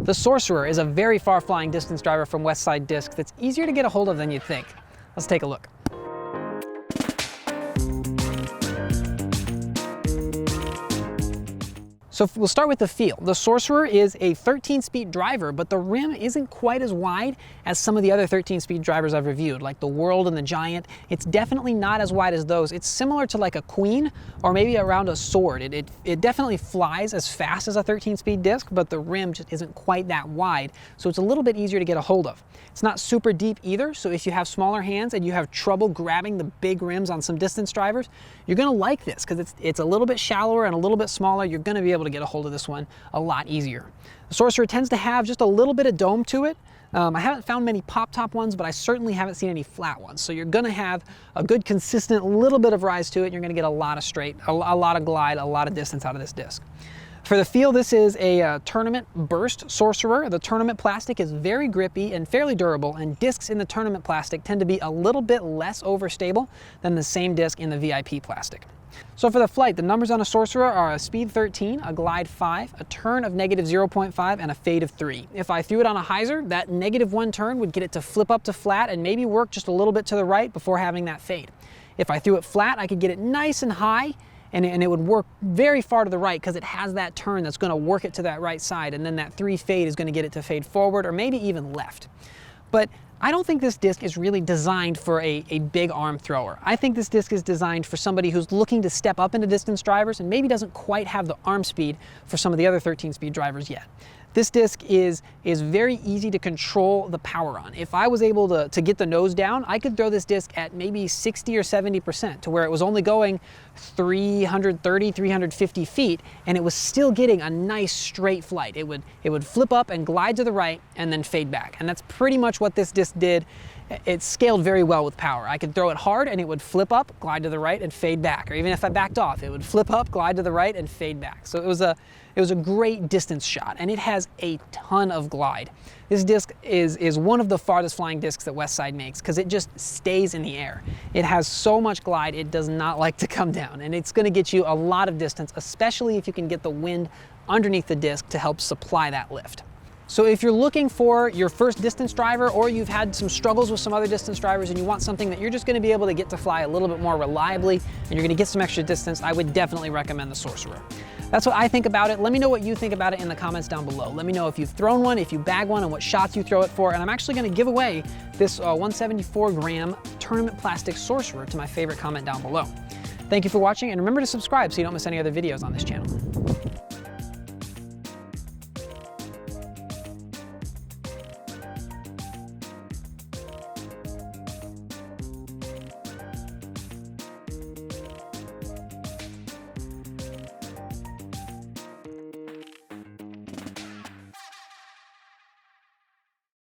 The Sorcerer is a very far-flying distance driver from Westside Discs that's easier to get a hold of than you'd think. Let's take a look. So we'll start with the feel. The Sorcerer is a 13-speed driver, but the rim isn't quite as wide as some of the other 13-speed drivers I've reviewed, like the World and the Giant. It's definitely not as wide as those. It's similar to like a Queen or maybe around a Sword. It definitely flies as fast as a 13-speed disc, but the rim just isn't quite that wide, so it's a little bit easier to get a hold of. It's not super deep either, so if you have smaller hands and you have trouble grabbing the big rims on some distance drivers, you're gonna like this because it's a little bit shallower and a little bit smaller. You're gonna be able to get a hold of this one a lot easier. The Sorcerer tends to have just a little bit of dome to it. I haven't found many pop top ones, but I certainly haven't seen any flat ones. So you're gonna have a good consistent little bit of rise to it. And you're gonna get a lot of straight, a lot of glide, a lot of distance out of this disc. For the feel, this is a tournament burst Sorcerer. The tournament plastic is very grippy and fairly durable, and discs in the tournament plastic tend to be a little bit less overstable than the same disc in the VIP plastic. So for the flight, the numbers on a Sorcerer are a speed 13, a glide 5, a turn of -0.5, and a fade of 3. If I threw it on a hyzer, that -1 turn would get it to flip up to flat and maybe work just a little bit to the right before having that fade. If I threw it flat, I could get it nice and high, and it would work very far to the right because it has that turn that's going to work it to that right side, and then that 3 fade is going to get it to fade forward or maybe even left. But I don't think this disc is really designed for a big arm thrower. I think this disc is designed for somebody who's looking to step up into distance drivers and maybe doesn't quite have the arm speed for some of the other 13-speed drivers yet. This disc is very easy to control the power on. If I was able to get the nose down, I could throw this disc at maybe 60 or 70% to where it was only going 330, 350 feet, and it was still getting a nice straight flight. It would flip up and glide to the right and then fade back. And that's pretty much what this disc did. It scaled very well with power. I could throw it hard and it would flip up, glide to the right, and fade back. Or even if I backed off, it would flip up, glide to the right, and fade back. So it was a great distance shot, and it has a ton of glide. This disc is one of the farthest flying discs that Westside makes because it just stays in the air. It has so much glide, it does not like to come down, and it's going to get you a lot of distance, especially if you can get the wind underneath the disc to help supply that lift. So if you're looking for your first distance driver, or you've had some struggles with some other distance drivers and you want something that you're just going to be able to get to fly a little bit more reliably and you're going to get some extra distance, I would definitely recommend the Sorcerer. That's what I think about it. Let me know what you think about it in the comments down below. Let me know if you've thrown one, if you bag one, and what shots you throw it for. And I'm actually going to give away this 174-gram tournament plastic Sorcerer to my favorite comment down below. Thank you for watching, and remember to subscribe so you don't miss any other videos on this channel.